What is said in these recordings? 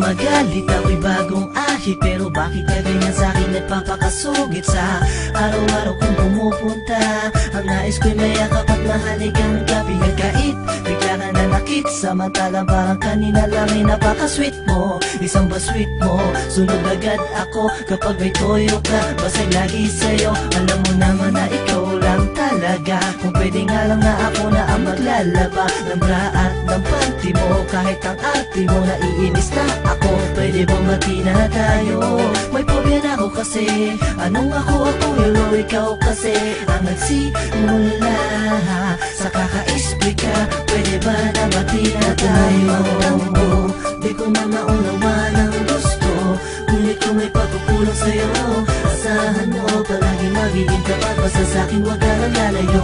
magalit, ako'y bagong ahi. Pero bakit ka ganyan sa'kin nagpapakasugit? Sa araw-araw kong pumupunta, ang nais ko'y mayakap at mahaligang gabi. Nagkait, bigla ka nanakit, samantalang parang kanina lang ay napaka-sweet mo. Isang ba-sweet mo, sunod agad ako kapag may toyo ka. Basay lagi sa'yo, alam mo naman na ikaw lang talaga. Kung pwede nga lang na ako na ang maglalaba ng bra at ng panty mo. Kahit ang arte mo, naiinis na ako. Pwede bang bati na tayo? May phobia na ako kasi. Anong ako, pero ikaw kasi ang nagsimula sa kaka-spray ka. Pwede ba na bati na tayo? Magtampo, di ko na maunawa ng gusto. Ngunit kung may pagkukulang sa'yo, asahan mo palagi magiging tapat. Basta sa'kin wag ka nang lalayo.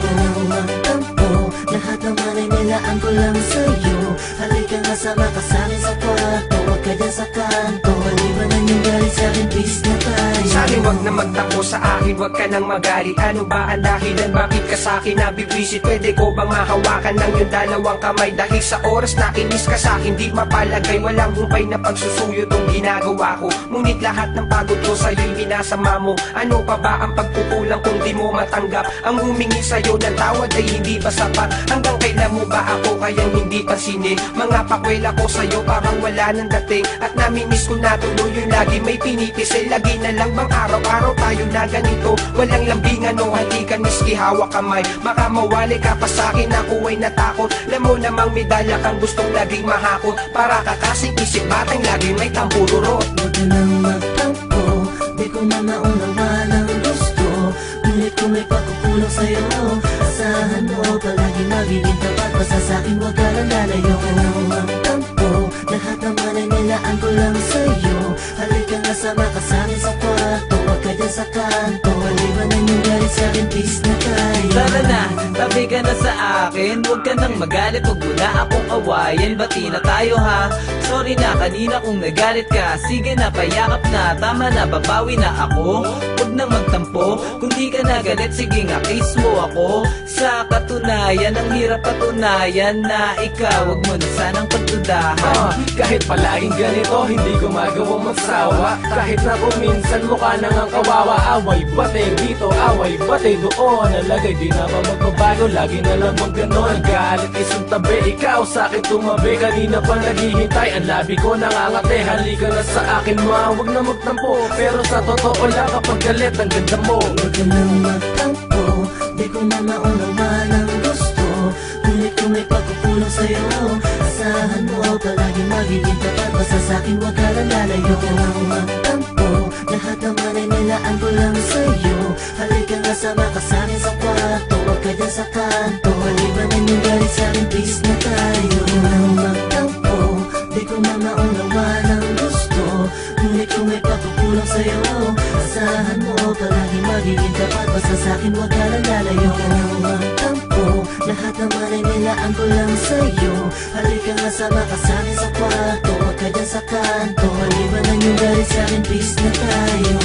Magtampo, lahat naman ay nilaan ko lang sa'yo. Halika nga sama ka sa'kin sa kwarto, wag ka dyan sa kanto. Malibanan yung galit sa'kin, peace na tayo. Sa'kin wag na magtampo, sa akin wag ka nang magalit. Ano ba ang dahilan, bakit ka sa'kin nabibisit? Pwede ko bang mahawakan ng yung dalawang kamay? Dahil sa oras na inis ka sa'kin, di mapalagay. Walang humpay na pagsusuyo tong ginagawa ko. Ngunit lahat ng pagod ko sa'yo'y minasama mo. Ano pa ba ang pagkukulang kung di mo matanggap? Ang humingi sa'yo ng tawad ay hindi ba sapat? Hanggang kailan mo ba ako kayang hindi pansinin? Mga pakwela ko sa'yo parang wala nang dating. At namimiss ko na tuloy yung lagi may pinipisay. Lagi na lang bang araw-araw tayo na ganito? Walang lambingan o halikan, miski hawak kamay. Baka mawali ka pa sa'kin, ako ay natakot. Alam mo namang medalya kang gustong laging mahakot. Para ka kasing isip batang laging may tampururot. Huwag ka nang magtampo, di ko na maunawa ng gusto. Ngunit kung may pagkukulang sa'yo, asahan mo palagi magiging tapat. Basta sa'kin wag ka nang lalayo. Huwag ka nang magtampo, lahat naman ay nilaan ko lang sa'yo. Halika nga sama ka sa'kin sa kwarto, wag ka dyan sa kanto. Malibanan yung galit sa'kin, peace na tayo. Tara na, tabi ka na sa akin. Huwag ka nang magalit, huwag mo na akong awayin. Bati na tayo ha. Sorry na kanina kung nagalit ka. Sige na, payakap na, tama na, babawi na ako. Huwag nang magtampo, kung di ka nagalit, sige nga, kiss mo ako. Sa katunayan, ang hirap patunayan na ikaw, huwag mo na sanang pagdudahan. Kahit palaging ganito, hindi ko magawang magsawa. Kahit na kung minsan mukha nang ang kawawa. Away bate dito, away bate doon. Nalagay di naman magbabago, lagi na lang mang ganon. Galit isang tabi, ikaw sa'kin tumabi. Kanina pa naghihintay, ang labi ko nangangate. Halika na sa akin ma, huwag na magtampo. Pero sa totoo lang kapag galit, ang ganda mo. Huwag ka nang magtampo, di ko na maunawa ng gusto. Ngunit kung may pagkukulang sa'yo, asahan mo palagi magiging tapat. Basta sa'kin wag ka nang lalayo. Huwag ka nang magtampo, lahat naman ay nilaan ko lang sa'yo. Halika nga sama ka sa'kin sa kwarto, wag ka dyan sa kanto. Malibanan yung galit sa'kin, peace na tayo. Huwag ka nang magtampo, di ko na maunawa ng gusto. Ngunit kung may pagkukulang sa'yo, asahan mo palagi magiging tapat. Basta sa'kin wag ka nang lalayo. Huwag ka nang magtampo, lahat naman ay nilaan ko lang sa'yo. Halika nga sama ka sa'kin sa kwarto, wag ka dyan sa kanto. Malibanan yung galit sa'kin, peace na tayo.